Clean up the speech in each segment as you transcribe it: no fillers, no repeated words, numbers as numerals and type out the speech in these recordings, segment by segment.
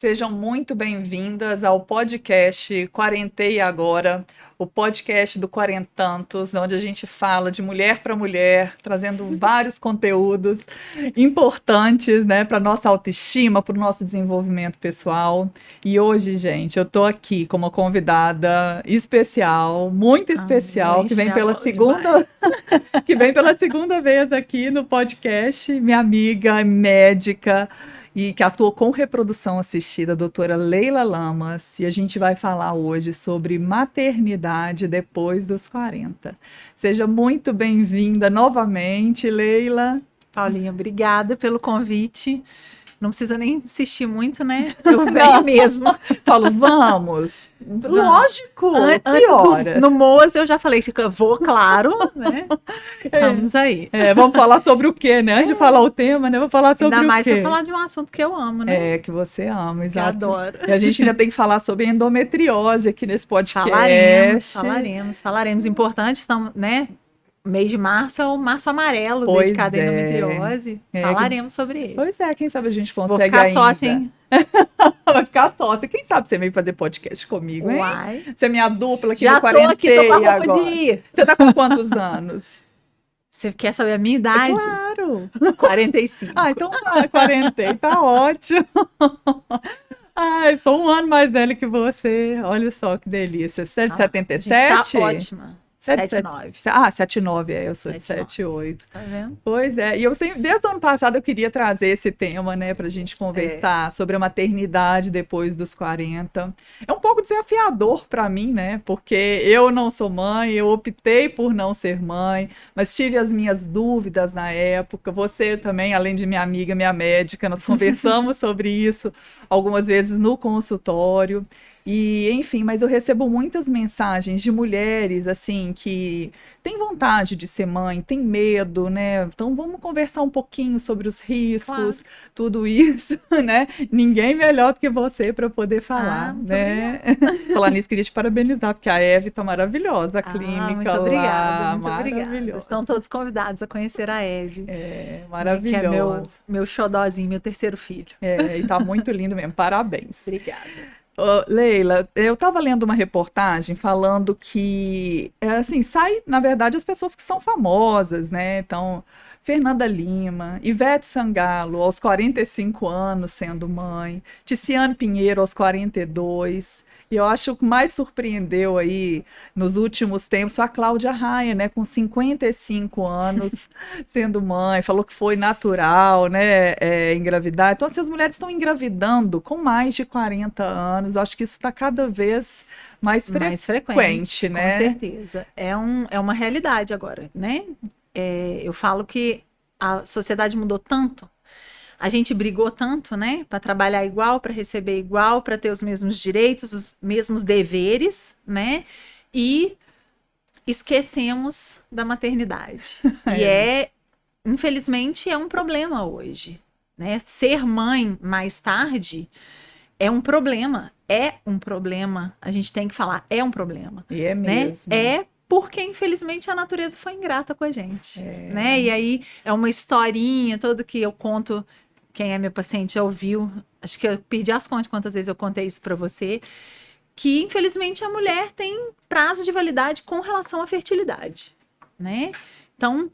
Sejam muito bem-vindas ao podcast Quarentei Agora, o podcast do Quarentantos, onde a gente fala de mulher para mulher, trazendo vários conteúdos importantes, né, para nossa autoestima, para o nosso desenvolvimento pessoal. E hoje, gente, eu tô aqui com uma convidada especial, muito especial, que Enche vem minha pela bola demais. segunda vez aqui no podcast, minha amiga médica e que atua com reprodução assistida, a doutora Leila Lamas, e a gente vai falar hoje sobre maternidade depois dos 40. Seja muito bem-vinda novamente, Leila. Paulinha, obrigada pelo convite. Não precisa nem insistir muito, né? Eu Não, venho mesmo. falo, vamos. Lógico, que Antes hora? no Moas eu já falei que eu vou, claro, né? Estamos aí. Vamos falar sobre o quê, né? Antes de falar o tema, né? Vou falar sobre Ainda o mais quê? para falar de um assunto que eu amo, né? Que você ama, Que eu exato. adoro. E a gente ainda tem que falar sobre endometriose aqui nesse podcast. Falaremos. Importante, estamos, né? Mês de março é o março amarelo Pois dedicado à é. endometriose. Falaremos sobre ele. Pois é, quem sabe a gente Vou consegue ficar ainda. sócia, hein? Vai ficar sócia. Quem sabe você vem fazer podcast comigo, hein? Uai. Você é minha dupla aqui Já do tô aqui, tô com a Quarentei roupa de agora. ir. Você tá com quantos anos? Você quer saber a minha idade? Claro. 45. Então vai, Quarentei, tá ótimo. Ai, sou um ano mais velha que você. Olha só que delícia. Você é de 77? A gente tá ótima. 79. 79, eu sou de 78. Tá vendo? Pois é, e eu sempre, desde o ano passado eu queria trazer esse tema, né, pra gente conversar sobre a maternidade depois dos 40. É um pouco desafiador pra mim, né, porque eu não sou mãe, eu optei por não ser mãe, mas tive as minhas dúvidas na época. Você também, além de minha amiga, minha médica, nós conversamos sobre isso algumas vezes no consultório. E, enfim, mas eu recebo muitas mensagens de mulheres, assim, que têm vontade de ser mãe, têm medo, né? Então vamos conversar um pouquinho sobre os riscos, tudo isso, né? Ninguém melhor do que você para poder falar, né? Falar nisso, queria te parabenizar, porque a Eve tá maravilhosa, a clínica muito obrigada, lá, muito obrigada. Estão todos convidados a conhecer a Eve. Maravilhosa. Que é meu xodózinho, meu terceiro filho. E tá muito lindo mesmo, parabéns. Obrigada. Leila, eu estava lendo uma reportagem falando que, assim, sai, na verdade, as pessoas que são famosas, né? Então, Fernanda Lima, Ivete Sangalo, aos 45 anos sendo mãe, Tiziane Pinheiro, aos 42. E eu acho que o mais surpreendeu aí nos últimos tempos foi a Cláudia Raia, né, com 55 anos sendo mãe, falou que foi natural, né, engravidar. Então, assim, as mulheres estão engravidando com mais de 40 anos, eu acho que isso está cada vez mais frequente, né? Com certeza. É uma realidade agora, né? Eu falo que a sociedade mudou tanto. A gente brigou tanto, né, para trabalhar igual, para receber igual, para ter os mesmos direitos, os mesmos deveres, né? E esquecemos da maternidade. Infelizmente, é um problema hoje, né? Ser mãe mais tarde é um problema. A gente tem que falar, é um problema. E é né? mesmo. Porque, infelizmente, a natureza foi ingrata com a gente, né? E aí, é uma historinha toda que eu conto. Quem é meu paciente já ouviu, acho que eu perdi as contas quantas vezes eu contei isso para você, que infelizmente a mulher tem prazo de validade com relação à fertilidade, né? Então,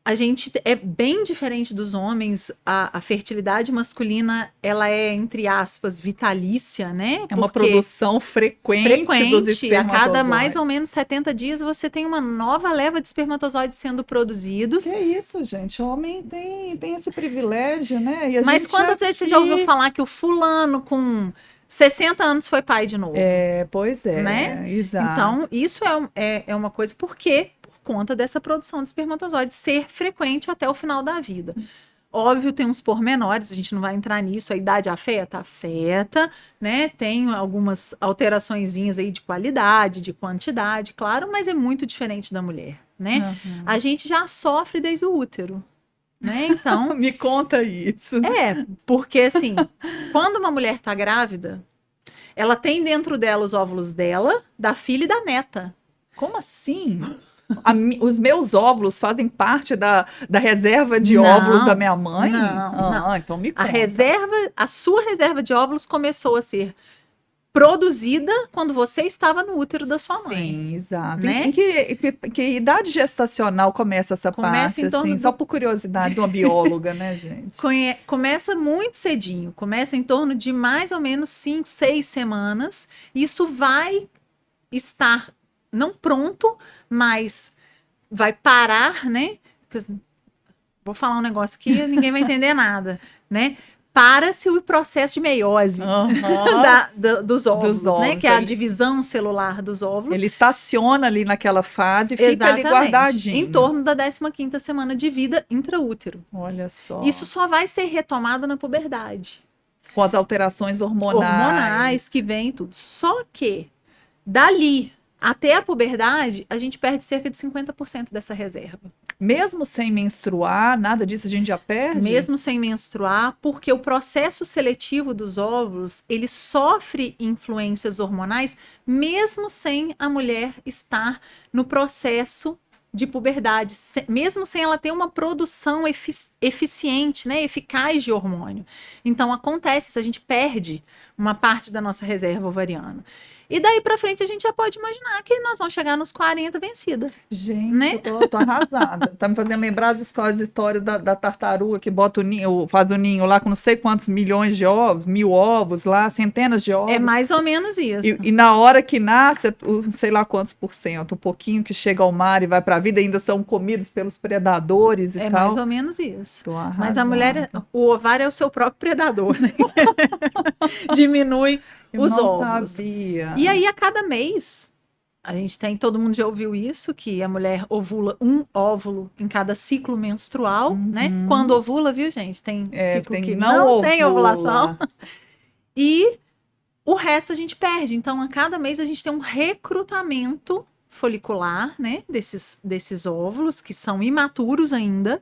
a gente é bem diferente dos homens. A fertilidade masculina, ela é, entre aspas, vitalícia, né? É uma produção frequente dos espermatozoides. A cada mais ou menos 70 dias você tem uma nova leva de espermatozoides sendo produzidos. Que isso, gente? O homem tem esse privilégio, né? E Mas quantas vezes você já ouviu falar que o fulano com 60 anos foi pai de novo? Pois é, né? Exato. Então, isso é uma coisa, por quê? Conta dessa produção de espermatozoides ser frequente até o final da vida. Óbvio, tem uns pormenores, a gente não vai entrar nisso. A idade afeta, né? Tem algumas alteraçõezinhas aí de qualidade, de quantidade, claro, mas é muito diferente da mulher, né? A gente já sofre desde o útero, né? Então, me conta isso. Porque assim, quando uma mulher tá grávida, ela tem dentro dela os óvulos dela, da filha e da neta. Como assim? Os meus óvulos fazem parte da reserva de Não, óvulos da minha mãe? não. Então me conta. A sua reserva de óvulos começou a ser produzida quando você estava no útero da sua mãe. Sim, exato. Né? Em que idade gestacional começa essa Começa parte, em torno assim? Só por curiosidade de uma bióloga, né, gente? Começa muito cedinho, começa em torno de mais ou menos 5, 6 semanas. Isso vai estar não pronto, mas vai parar, né? Vou falar um negócio que ninguém vai entender nada, né? Para-se o processo de meiose dos óvulos, né? Que é a divisão celular dos óvulos. Ele estaciona ali naquela fase e fica ali guardadinho. Em torno da 15ª semana de vida intraútero. Olha só. Isso só vai ser retomado na puberdade. Com as alterações hormonais. Que vem tudo. Só que, dali até a puberdade, a gente perde cerca de 50% dessa reserva. Mesmo sem menstruar, nada disso a gente já perde? Mesmo sem menstruar, porque o processo seletivo dos óvulos, ele sofre influências hormonais, mesmo sem a mulher estar no processo de puberdade, mesmo sem ela ter uma produção eficiente, né, eficaz de hormônio. Então, acontece, se a gente perde uma parte da nossa reserva ovariana. E daí pra frente a gente já pode imaginar que nós vamos chegar nos 40 vencida. Gente, né? eu tô arrasada. Tá me fazendo lembrar as histórias da tartaruga que bota o ninho, faz o ninho lá com não sei quantos milhões de ovos, 1000 ovos lá, centenas de ovos. É mais ou menos isso. E na hora que nasce, sei lá quantos por cento, um pouquinho que chega ao mar e vai pra vida, ainda são comidos pelos predadores e tal. É mais ou menos isso. Tô arrasada. Mas a mulher, o ovário é o seu próprio predador, né? Diminui os óvulos. Sabia. E aí, a cada mês, a gente tem, todo mundo já ouviu isso, que a mulher ovula um óvulo em cada ciclo menstrual, né? Quando ovula, viu, gente? Tem ciclo que não tem ovulação. E o resto a gente perde. Então, a cada mês a gente tem um recrutamento folicular, né? Desses óvulos, que são imaturos ainda,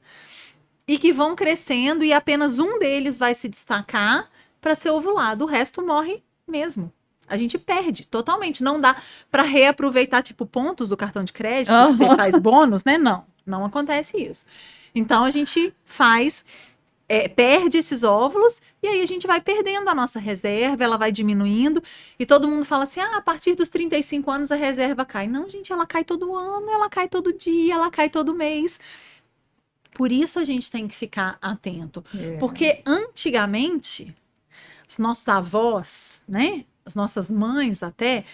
e que vão crescendo, e apenas um deles vai se destacar para ser ovulado. O resto morre mesmo. A gente perde totalmente. Não dá para reaproveitar, tipo, pontos do cartão de crédito, que você faz bônus, né? Não acontece isso. Então, a gente perde esses óvulos, e aí a gente vai perdendo a nossa reserva, ela vai diminuindo, e todo mundo fala assim, a partir dos 35 anos a reserva cai. Não, gente, ela cai todo ano, ela cai todo dia, ela cai todo mês. Por isso a gente tem que ficar atento. Porque antigamente, os nossos avós, né? As nossas mães até,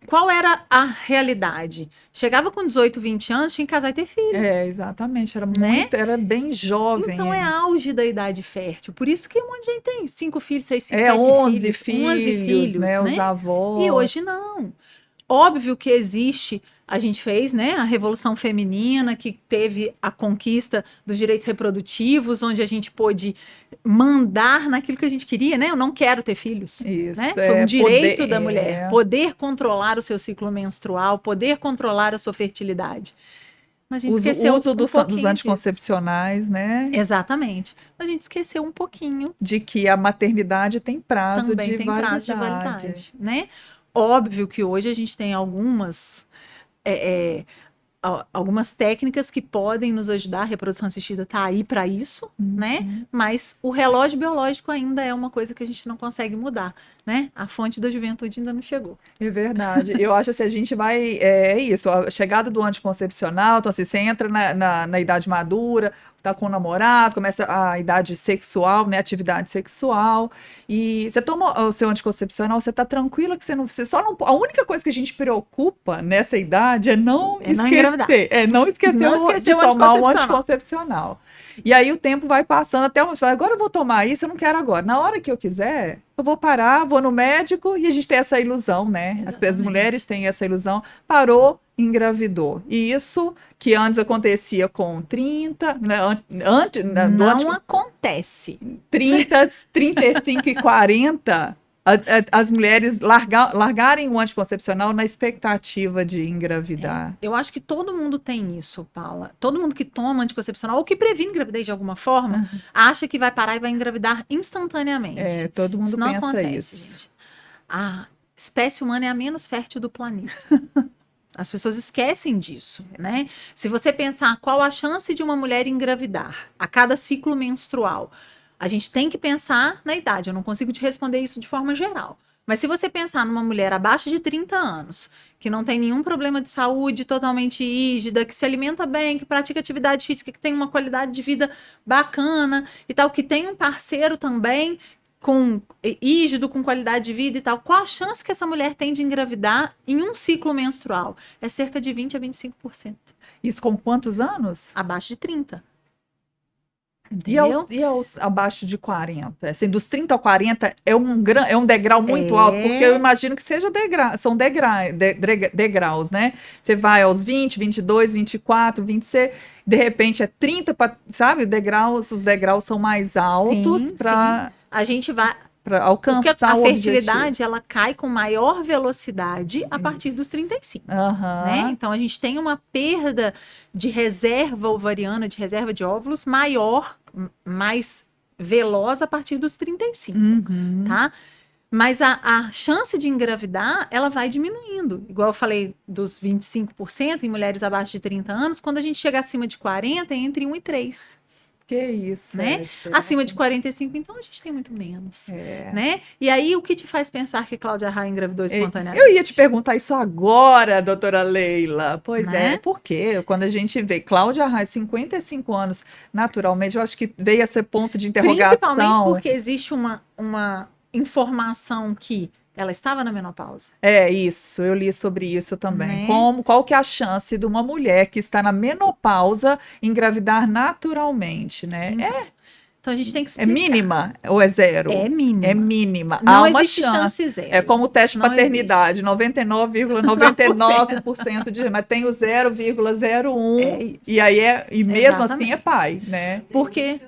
qual era a realidade? Chegava com 18, 20 anos, tinha que casar e ter filho. Exatamente, era bem jovem. Então é auge da idade fértil. Por isso que um monte de gente tem 5 filhos, 6 filhos, 7 11 filhos, 11 filhos, né? Os avós. E hoje não. Óbvio que existe, a gente fez, né, a Revolução Feminina, que teve a conquista dos direitos reprodutivos, onde a gente pôde mandar naquilo que a gente queria, né? Eu não quero ter filhos. Isso, né? Foi um direito da mulher, poder controlar o seu ciclo menstrual, poder controlar a sua fertilidade. Mas a gente esqueceu o uso dos anticoncepcionais, disso. Né? Exatamente. Mas a gente esqueceu um pouquinho. De que a maternidade tem prazo Também de tem validade. Prazo de validade, né? Óbvio que hoje a gente tem algumas técnicas que podem nos ajudar. A reprodução assistida está aí para isso, né? Mas o relógio biológico ainda é uma coisa que a gente não consegue mudar, né? A fonte da juventude ainda não chegou. É verdade. Eu acho que a gente vai... É isso, a chegada do anticoncepcional, então assim, você entra na idade madura, tá com o namorado, começa a idade sexual, né, atividade sexual, e você toma o seu anticoncepcional, você tá tranquila que a única coisa que a gente preocupa nessa idade é não esquecer de tomar um anticoncepcional. E aí o tempo vai passando até uma fala, agora eu vou tomar isso, eu não quero agora. Na hora que eu quiser, eu vou parar, vou no médico, e a gente tem essa ilusão, né? As mulheres têm essa ilusão, parou, engravidou. E isso que antes acontecia com 30, né, não acontece. 30, 35 e 40, as mulheres largarem o anticoncepcional na expectativa de engravidar. Eu acho que todo mundo tem isso, Paula. Todo mundo que toma anticoncepcional ou que previne gravidez de alguma forma, acha que vai parar e vai engravidar instantaneamente. Todo mundo isso não pensa acontece, isso. Gente. A espécie humana é a menos fértil do planeta. As pessoas esquecem disso, né? Se você pensar qual a chance de uma mulher engravidar a cada ciclo menstrual, a gente tem que pensar na idade. Eu não consigo te responder isso de forma geral. Mas se você pensar numa mulher abaixo de 30 anos, que não tem nenhum problema de saúde, totalmente rígida, que se alimenta bem, que pratica atividade física, que tem uma qualidade de vida bacana e tal, que tem um parceiro também rígido, com qualidade de vida e tal, qual a chance que essa mulher tem de engravidar em um ciclo menstrual? É cerca de 20 a 25%. Isso com quantos anos? Abaixo de 30. E aos abaixo de 40? Assim, dos 30 ao 40 é um degrau muito alto, porque eu imagino que são degraus, né? Você vai aos 20, 22, 24, 26, de repente é 30, sabe? Os degraus são mais altos para a gente vai para alcançar a fertilidade, ela cai com maior velocidade a partir dos 35, né? Então a gente tem uma perda de reserva ovariana, de reserva de óvulos maior, mais veloz a partir dos 35, tá? Mas a chance de engravidar, ela vai diminuindo. Igual eu falei dos 25% em mulheres abaixo de 30 anos, quando a gente chega acima de 40, é entre 1 e 3. Que isso, né? Acima de 45, então a gente tem muito menos, né? E aí, o que te faz pensar que Cláudia Raia engravidou espontaneamente? Eu ia te perguntar isso agora, doutora Leila. Pois porque quando a gente vê Cláudia Raia, 55 anos, naturalmente, eu acho que veio esse ponto de interrogação. Principalmente porque existe uma informação que ela estava na menopausa. Isso, eu li sobre isso também. Né? Qual que é a chance de uma mulher que está na menopausa engravidar naturalmente, né? Então a gente tem que explicar. É mínima ou é zero? É mínima. É mínima. Não há existe chance zero. É como o teste de paternidade, 99,99% de... Mas tem o 0,01 e mesmo assim é pai, né? Porque...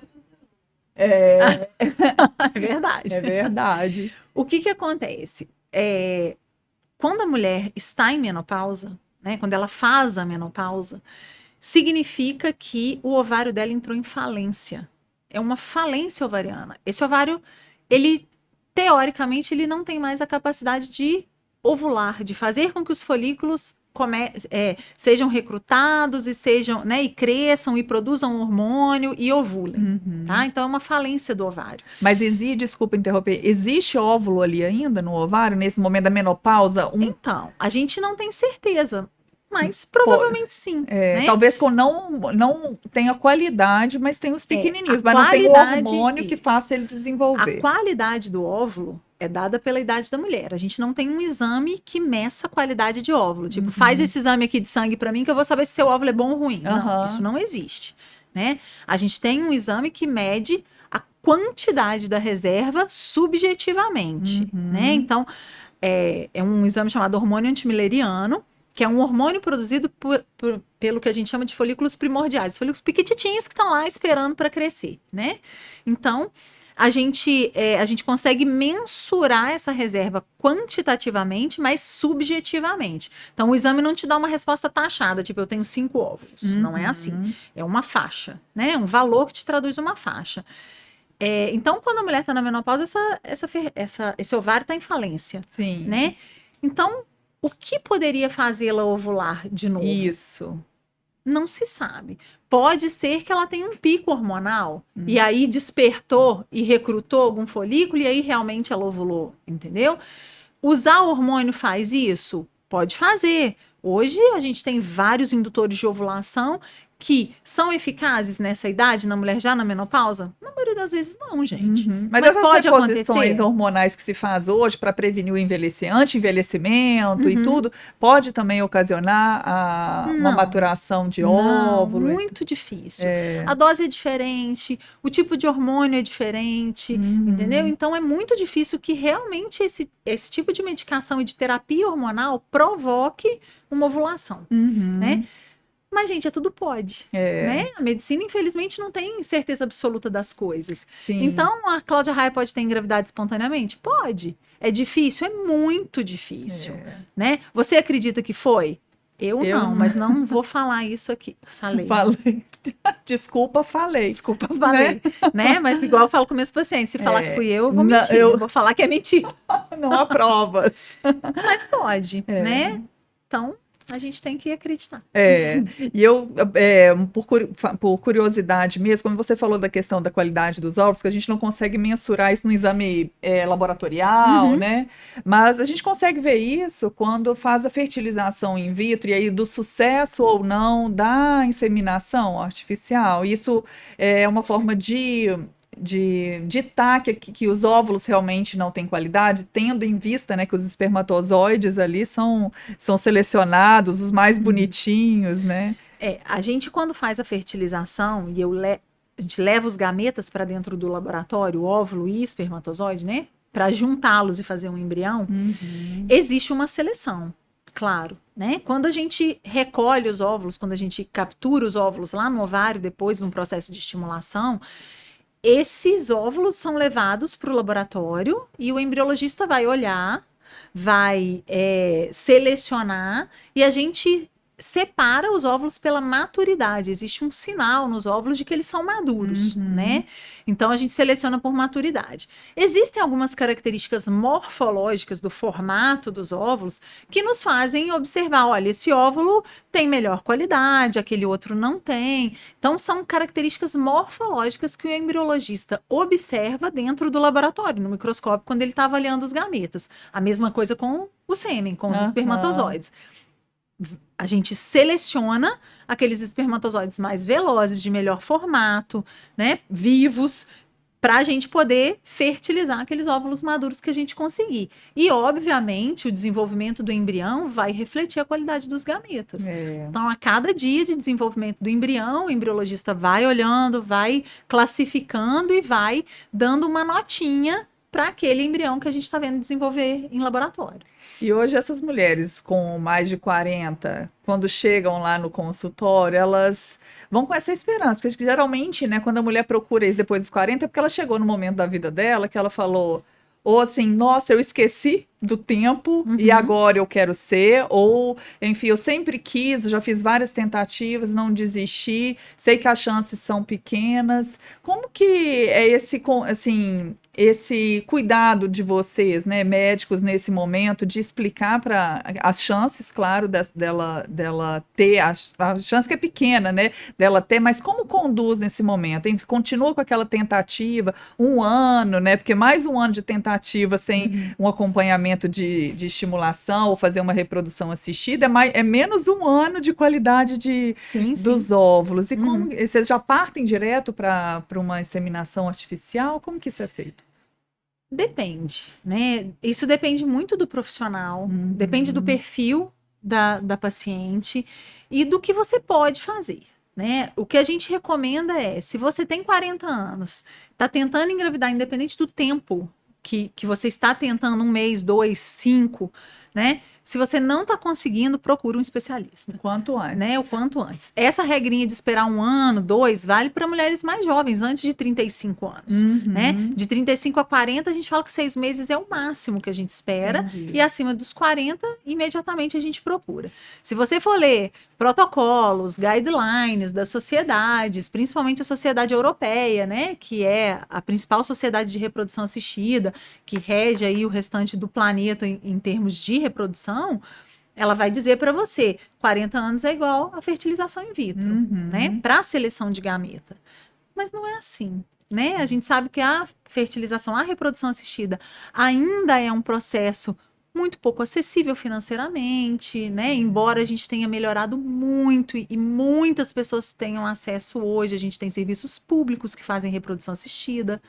É verdade. É verdade. O que acontece? Quando a mulher está em menopausa, né, quando ela faz a menopausa, significa que o ovário dela entrou em falência. É uma falência ovariana. Esse ovário, teoricamente, ele não tem mais a capacidade de ovular, de fazer com que os folículos sejam recrutados e sejam, né, e cresçam e produzam hormônio e ovulem, tá? Então é uma falência do ovário. Mas desculpa interromper, existe óvulo ali ainda no ovário nesse momento da menopausa? Então, a gente não tem certeza, mas provavelmente sim. Né? Talvez não tenha qualidade, mas tem os pequenininhos, mas não tem o hormônio que faça ele desenvolver. A qualidade do óvulo é dada pela idade da mulher. A gente não tem um exame que meça a qualidade de óvulo. Tipo, faz esse exame aqui de sangue para mim que eu vou saber se seu óvulo é bom ou ruim. Não, isso não existe, né? A gente tem um exame que mede a quantidade da reserva subjetivamente, né? Então, é um exame chamado hormônio antimileriano, que é um hormônio produzido pelo que a gente chama de folículos primordiais, folículos piquititinhos que estão lá esperando para crescer, né? Então, a gente consegue mensurar essa reserva quantitativamente, mas subjetivamente. Então, o exame não te dá uma resposta taxada, tipo, eu tenho 5 óvulos. Não é assim. É uma faixa, né? Um valor que te traduz uma faixa. Então, quando a mulher está na menopausa, esse ovário está em falência. Sim. Né? Então, o que poderia fazê-la ovular de novo? Isso. Não se sabe. Pode ser que ela tenha um pico hormonal e aí despertou e recrutou algum folículo e aí realmente ela ovulou, entendeu? Usar hormônio faz isso? Pode fazer. Hoje a gente tem vários indutores de ovulação que são eficazes nessa idade, na mulher já na menopausa? Na maioria das vezes não, gente. Mas pode acontecer. Hormonais que se faz hoje para prevenir o anti-envelhecimento e tudo, pode também ocasionar uma maturação de óvulo? Muito difícil. A dose é diferente, o tipo de hormônio é diferente, entendeu? Então é muito difícil que realmente esse tipo de medicação e de terapia hormonal provoque uma ovulação, né? Mas, gente, tudo pode, né? A medicina, infelizmente, não tem certeza absoluta das coisas. Sim. Então, a Cláudia Raia pode ter engravidado espontaneamente? Pode. É difícil? É muito difícil, né? Você acredita que foi? Eu não, mas não vou falar isso aqui. Falei. Desculpa, falei. Né? Mas igual eu falo com meus pacientes, se falar que fui eu vou mentir. Eu vou falar que é mentira. Não há provas. Mas pode, né? Então... a gente tem que acreditar. E eu, por curiosidade mesmo, quando você falou da questão da qualidade dos ovos, que a gente não consegue mensurar isso no exame laboratorial, né? Mas a gente consegue ver isso quando faz a fertilização in vitro, e aí do sucesso ou não da inseminação artificial. Isso é uma forma de ditar que os óvulos realmente não têm qualidade, tendo em vista, né, que os espermatozoides ali são selecionados, os mais bonitinhos, né? A gente quando faz a fertilização e a gente leva os gametas para dentro do laboratório, óvulo e espermatozoide, né, para juntá-los e fazer um embrião, existe uma seleção. Claro, né? Quando a gente recolhe os óvulos, quando a gente captura os óvulos lá no ovário, depois de um processo de estimulação, esses óvulos são levados para o laboratório e o embriologista vai olhar, vai selecionar e a gente separa os óvulos pela maturidade. Existe um sinal nos óvulos de que eles são maduros, né? Então a gente seleciona por maturidade. Existem algumas características morfológicas do formato dos óvulos que nos fazem observar, olha, esse óvulo tem melhor qualidade, aquele outro não tem. Então são características morfológicas que o embriologista observa dentro do laboratório, no microscópio, quando ele está avaliando os gametas. A mesma coisa com o sêmen, com os espermatozoides. A gente seleciona aqueles espermatozoides mais velozes, de melhor formato, né, vivos, para a gente poder fertilizar aqueles óvulos maduros que a gente conseguir. E, obviamente, o desenvolvimento do embrião vai refletir a qualidade dos gametas. Então, a cada dia de desenvolvimento do embrião, o embriologista vai olhando, vai classificando e vai dando uma notinha para aquele embrião que a gente está vendo desenvolver em laboratório. E hoje essas mulheres com mais de 40, quando chegam lá no consultório, elas vão com essa esperança, porque geralmente, né, quando a mulher procura isso depois dos 40, é porque ela chegou no momento da vida dela que ela falou, ou assim, nossa, eu esqueci do tempo e agora eu quero ser, ou, enfim, eu sempre quis, já fiz várias tentativas, não desisti, sei que as chances são pequenas. Como que é esse cuidado de vocês, né, médicos, nesse momento, de explicar para as chances, claro, dela ter, a chance que é pequena, né, dela ter, mas como conduz nesse momento? Continua com aquela tentativa, 1 ano, né, porque mais 1 ano de tentativa sem um acompanhamento de estimulação ou fazer uma reprodução assistida é menos 1 ano de qualidade dos óvulos. E como vocês já partem direto para uma inseminação artificial? Como que isso é feito? Depende, né? Isso depende muito do profissional, depende do perfil da paciente e do que você pode fazer, né? O que a gente recomenda é, se você tem 40 anos, está tentando engravidar, independente do tempo que você está tentando, 1 mês, 2, 5, né? Se você não está conseguindo, procura um especialista. O quanto antes. Né? O quanto antes. Essa regrinha de esperar 1 ano, 2, vale para mulheres mais jovens, antes de 35 anos. Né? De 35 a 40, a gente fala que 6 meses é o máximo que a gente espera. Entendi. E acima dos 40, imediatamente a gente procura. Se você for ler protocolos, guidelines das sociedades, principalmente a Sociedade Europeia, né? Que é a principal sociedade de reprodução assistida, que rege aí o restante do planeta em termos de reprodução, ela vai dizer para você, 40 anos é igual a fertilização in vitro, né? Para a seleção de gameta. Mas não é assim, né? A gente sabe que a fertilização, a reprodução assistida, ainda é um processo muito pouco acessível financeiramente, né? Embora a gente tenha melhorado muito e muitas pessoas tenham acesso hoje, a gente tem serviços públicos que fazem reprodução assistida,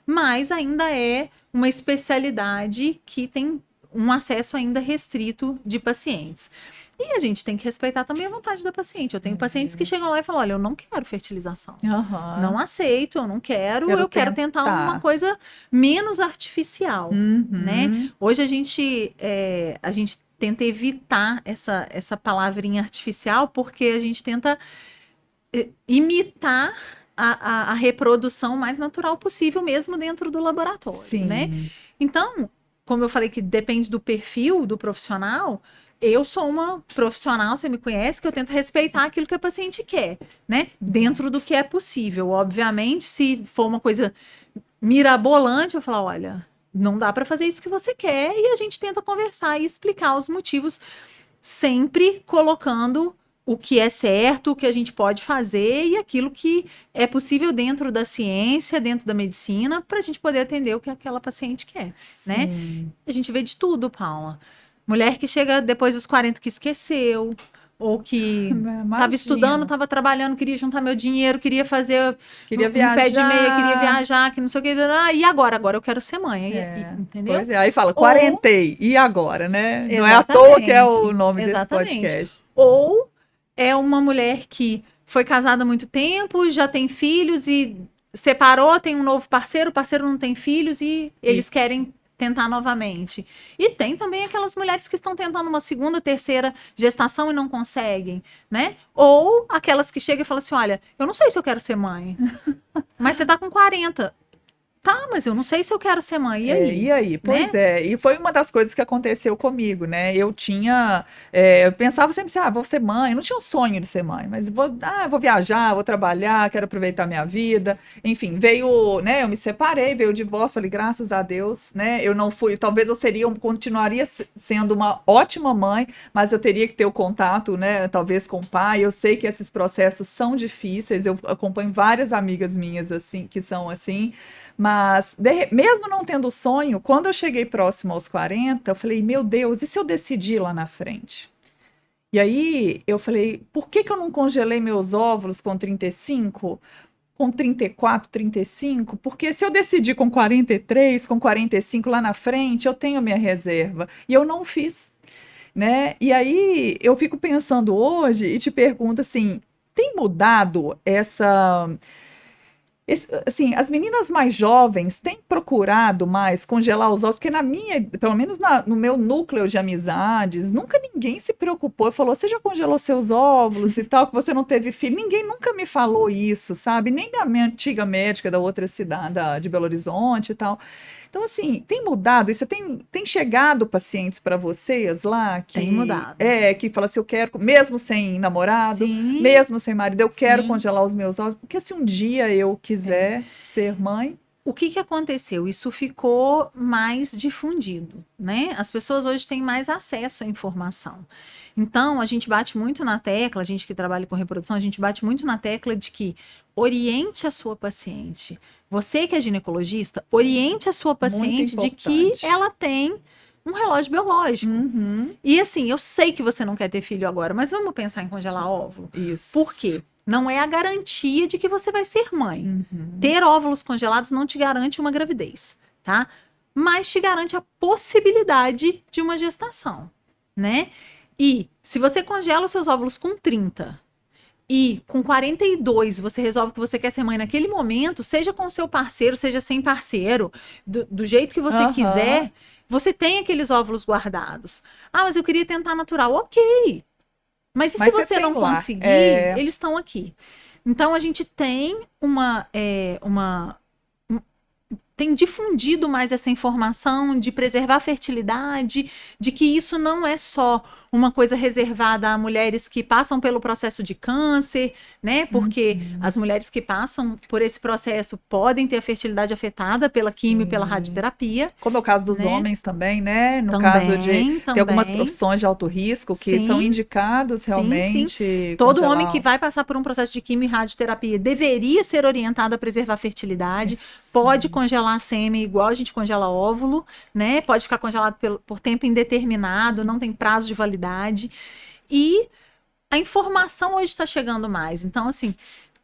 mas ainda é uma especialidade que tem um acesso ainda restrito de pacientes. E a gente tem que respeitar também a vontade da paciente. Eu tenho pacientes que chegam lá e falam, olha, eu não quero fertilização. Não aceito, eu não quero, eu quero tentar uma coisa menos artificial, né? Hoje a gente tenta evitar essa palavrinha artificial porque a gente tenta imitar a reprodução mais natural possível mesmo dentro do laboratório, né? Então, como eu falei que depende do perfil do profissional, eu sou uma profissional, você me conhece, que eu tento respeitar aquilo que a paciente quer, né? Dentro do que é possível. Obviamente, se for uma coisa mirabolante, eu falo, olha, não dá para fazer isso que você quer, e a gente tenta conversar e explicar os motivos. sempre colocando o que é certo, o que a gente pode fazer e aquilo que é possível dentro da ciência, dentro da medicina, para a gente poder atender o que aquela paciente quer, né? A gente vê de tudo, Paula. Mulher que chega depois dos 40 que esqueceu, ou que estava estudando, estava trabalhando, queria juntar meu dinheiro, queria fazer queria um pé de meia, viajar. queria viajar, que não sei o que. E agora? Agora eu quero ser mãe. Entendeu? Pois é, aí fala, quarentei, e agora, né? Exatamente, não é à toa que é o nome desse podcast. Ou é uma mulher que foi casada há muito tempo, já tem filhos e separou, tem um novo parceiro, o parceiro não tem filhos e eles querem tentar novamente. E tem também aquelas mulheres que estão tentando uma segunda, terceira gestação e não conseguem, né? Ou aquelas que chegam e falam assim, olha, eu não sei se eu quero ser mãe, mas você tá com 40. Tá, mas eu não sei se eu quero ser mãe. E aí? E aí? Pois é. E foi uma das coisas que aconteceu comigo, né? Eu pensava sempre assim, vou ser mãe. Eu não tinha um sonho de ser mãe, mas vou viajar, vou trabalhar, quero aproveitar minha vida. Enfim, veio, né? Eu me separei, veio o divórcio, falei, graças a Deus, né? Eu não fui, talvez continuaria sendo uma ótima mãe, mas eu teria que ter o contato, né? Talvez com o pai. Eu sei que esses processos são difíceis. Eu acompanho várias amigas minhas, assim, que são assim. Mas, mesmo não tendo sonho, quando eu cheguei próximo aos 40, eu falei, meu Deus, e se eu decidir lá na frente? E aí eu falei, por que eu não congelei meus óvulos com 35, com 34, 35? Porque se eu decidir com 43, com 45 lá na frente, eu tenho minha reserva. E eu não fiz, né? E aí eu fico pensando hoje e te pergunto assim, tem mudado assim, as meninas mais jovens têm procurado mais congelar os ovos, porque pelo menos no meu núcleo de amizades, nunca ninguém se preocupou e falou, você já congelou seus óvulos e tal, que você não teve filho. Ninguém nunca me falou isso, sabe? Nem a minha antiga médica da outra cidade, de Belo Horizonte e tal. Então, assim, tem mudado isso? Tem chegado pacientes para vocês lá que... Tem mudado. Que fala assim, eu quero, mesmo sem namorado, Sim. mesmo sem marido, eu quero Sim. congelar os meus ovos, porque se um dia eu quiser ser mãe... O que aconteceu? Isso ficou mais difundido, né? As pessoas hoje têm mais acesso à informação. Então, a gente bate muito na tecla, a gente que trabalha com reprodução, a gente bate muito na tecla de que oriente a sua paciente. Você que é ginecologista, oriente a sua paciente de que ela tem um relógio biológico. E assim, eu sei que você não quer ter filho agora, mas vamos pensar em congelar óvulo? Isso. Por quê? Não é a garantia de que você vai ser mãe. Ter óvulos congelados não te garante uma gravidez, tá? Mas te garante a possibilidade de uma gestação, né? E se você congela os seus óvulos com 30 e com 42 você resolve que você quer ser mãe naquele momento, seja com o seu parceiro, seja sem parceiro, do jeito que você quiser, você tem aqueles óvulos guardados. Mas eu queria tentar natural. Ok. Mas e se você não conseguir, eles estão aqui. Então, a gente tem tem difundido mais essa informação de preservar a fertilidade, de que isso não é só uma coisa reservada a mulheres que passam pelo processo de câncer, né? Porque as mulheres que passam por esse processo podem ter a fertilidade afetada pela quimio, pela radioterapia. Como é o caso dos homens também, né? No caso de ter algumas profissões de alto risco que são indicados realmente. Todo homem que vai passar por um processo de quimio e radioterapia deveria ser orientado a preservar a fertilidade. Pode congelar sêmen igual a gente congela óvulo, né? Pode ficar congelado por tempo indeterminado, não tem prazo de validade. E a informação hoje está chegando mais. Então, assim,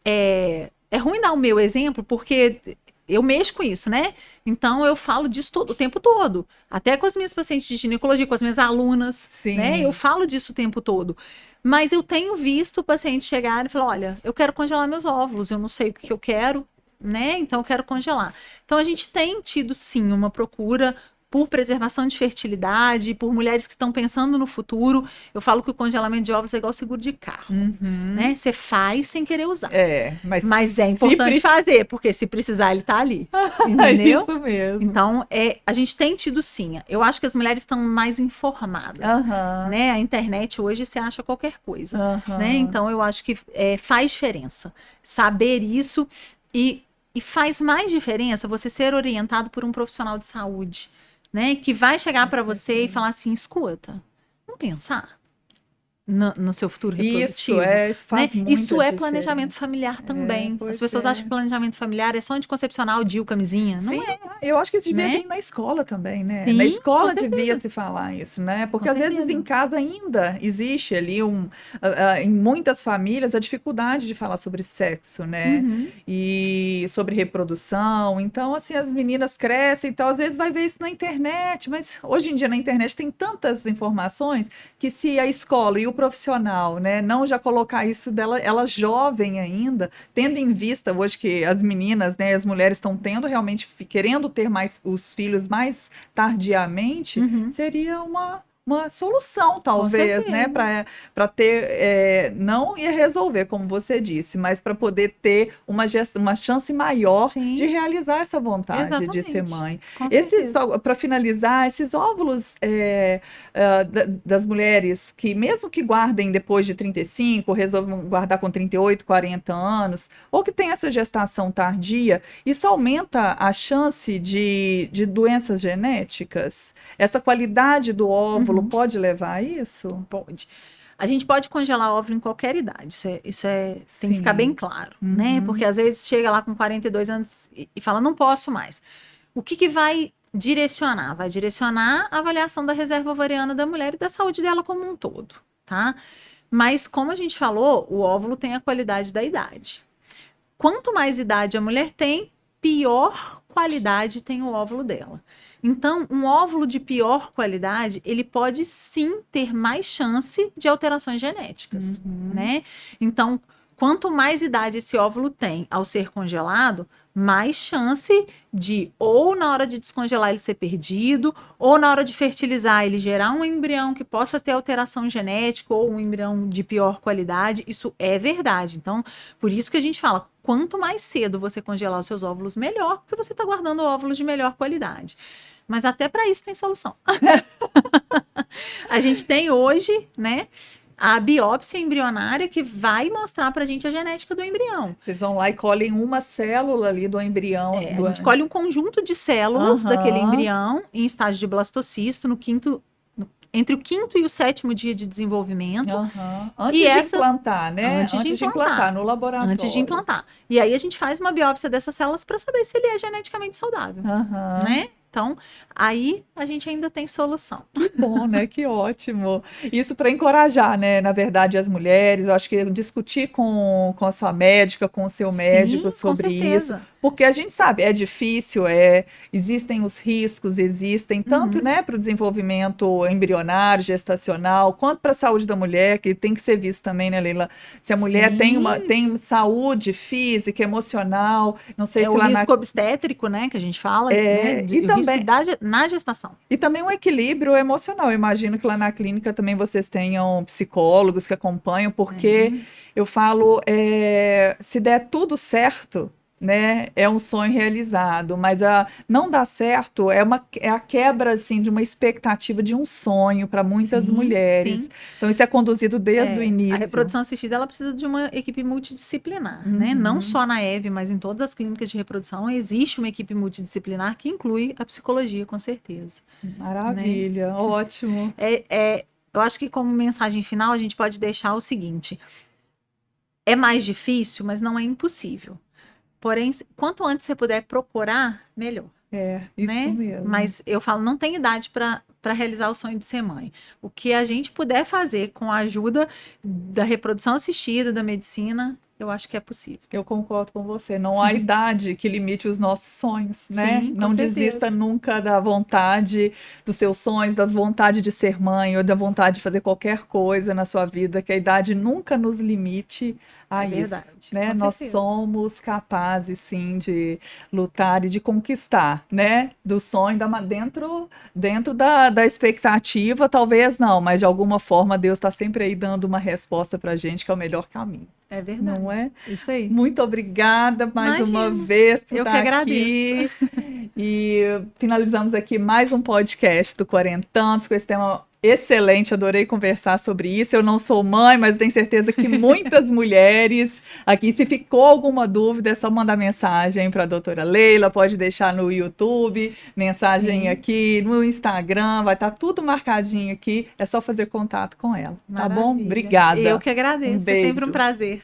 é ruim dar o meu exemplo, porque eu mexo com isso, né? Então, eu falo disso o tempo todo. Até com as minhas pacientes de ginecologia, com as minhas alunas, né? Eu falo disso o tempo todo. Mas eu tenho visto o paciente chegar e falar, olha, eu quero congelar meus óvulos, eu não sei o que eu quero, né? Então eu quero congelar. Então a gente tem tido sim uma procura por preservação de fertilidade, por mulheres que estão pensando no futuro. Eu falo que o congelamento de óvulos é igual seguro de carro, né? Você faz sem querer usar. Mas é importante fazer, porque se precisar ele tá ali, entendeu? Isso mesmo. Então a gente tem tido sim. Eu acho que as mulheres estão mais informadas, né? A internet hoje você acha qualquer coisa, né? Então eu acho que faz diferença saber isso e faz mais diferença você ser orientado por um profissional de saúde, né? Que vai chegar para você e falar assim, escuta, vamos pensar. no seu futuro reprodutivo. Isso faz muita Isso é diferença. planejamento familiar também. As pessoas é. acham que planejamento familiar é só anticoncepcional, DIU, camisinha. Não Sim, é. eu acho que isso devia Né? vir na escola também, né? Sim, Na escola com certeza. devia se falar isso, né? Porque Com às vezes certeza. em casa ainda existe ali em muitas famílias a dificuldade de falar sobre sexo, né? Uhum. E sobre reprodução. Então, assim, as meninas crescem, então às vezes vai ver isso na internet, mas hoje em dia na internet tem tantas informações que se a escola e o profissional, né, não já colocar isso dela, ela jovem ainda, tendo em vista hoje que as meninas, né, as mulheres estão tendo realmente querendo ter mais os filhos mais tardiamente, seria uma solução, talvez, né, para ter, não ia resolver, como você disse, mas para poder ter uma chance maior Sim. de realizar essa vontade Exatamente. de ser mãe. Com certeza. Para finalizar, esses óvulos das mulheres que, mesmo que guardem depois de 35, resolvam guardar com 38, 40 anos, ou que tem essa gestação tardia, isso aumenta a chance de doenças genéticas? Essa qualidade do óvulo pode levar a isso? Pode. A gente pode congelar óvulo em qualquer idade, isso tem Sim. que ficar bem claro, né? Porque às vezes chega lá com 42 anos e fala, não posso mais. O que vai direcionar? Vai direcionar a avaliação da reserva ovariana da mulher e da saúde dela como um todo, tá? Mas como a gente falou, o óvulo tem a qualidade da idade. Quanto mais idade a mulher tem, pior qualidade tem o óvulo dela. Então, um óvulo de pior qualidade, ele pode sim ter mais chance de alterações genéticas, né? Então, quanto mais idade esse óvulo tem ao ser congelado, mais chance de, ou na hora de descongelar ele ser perdido, ou na hora de fertilizar ele gerar um embrião que possa ter alteração genética, ou um embrião de pior qualidade. Isso é verdade. Então, por isso que a gente fala, quanto mais cedo você congelar os seus óvulos, melhor, porque você está guardando óvulos de melhor qualidade. Mas até para isso tem solução. A gente tem hoje, né, a biópsia embrionária que vai mostrar para a gente a genética do embrião. Vocês vão lá e colhem uma célula ali do embrião. A gente colhe um conjunto de células daquele embrião em estágio de blastocisto entre o 5º e o 7º dia de desenvolvimento. Antes de implantar, né? Antes de implantar no laboratório. Antes de implantar. E aí a gente faz uma biópsia dessas células para saber se ele é geneticamente saudável, né? Então, aí a gente ainda tem solução. Que bom, né? Que ótimo. Isso para encorajar, né? Na verdade, as mulheres, eu acho que discutir com a sua médica, com o seu médico sobre isso. Porque a gente sabe, é difícil, existem os riscos, tanto, né, para o desenvolvimento embrionário, gestacional, quanto para a saúde da mulher, que tem que ser visto também, né, Leila? Se a mulher tem saúde física, emocional, não sei se o risco obstétrico, né, que a gente fala, né, e também na gestação. E também um equilíbrio emocional. Eu imagino que lá na clínica também vocês tenham psicólogos que acompanham, porque eu falo, se der tudo certo, né, é um sonho realizado, mas não dá certo, é a quebra, assim, de uma expectativa de um sonho para muitas mulheres. Então, isso é conduzido desde o início. A reprodução assistida, ela precisa de uma equipe multidisciplinar, né? Não só na EV, mas em todas as clínicas de reprodução existe uma equipe multidisciplinar que inclui a psicologia, com certeza. Maravilha, né? Ótimo. Eu acho que como mensagem final, a gente pode deixar o seguinte: é mais difícil, mas não é impossível. Porém, quanto antes você puder procurar, melhor. Isso né? mesmo. Mas eu falo, não tem idade para realizar o sonho de ser mãe. O que a gente puder fazer com a ajuda da reprodução assistida, da medicina, eu acho que é possível. Eu concordo com você. Não há idade que limite os nossos sonhos, né? Sim, não desista nunca da vontade dos seus sonhos, da vontade de ser mãe ou da vontade de fazer qualquer coisa na sua vida, que a idade nunca nos limite a isso, verdade, né? Nós somos capazes, sim, de lutar e de conquistar, né? Do sonho, dentro da expectativa, talvez não, mas de alguma forma Deus está sempre aí dando uma resposta pra gente, que é o melhor caminho. É verdade. Não é? Isso aí. Muito obrigada mais uma vez por estar aqui. E finalizamos aqui mais um podcast do Quarentantos com esse tema excelente, adorei conversar sobre isso. Eu não sou mãe, mas tenho certeza que muitas mulheres aqui, se ficou alguma dúvida, é só mandar mensagem para a doutora Leila, pode deixar no YouTube, mensagem aqui no Instagram, vai estar tudo marcadinho aqui, é só fazer contato com ela, tá bom? Obrigada. Eu que agradeço, é sempre um prazer.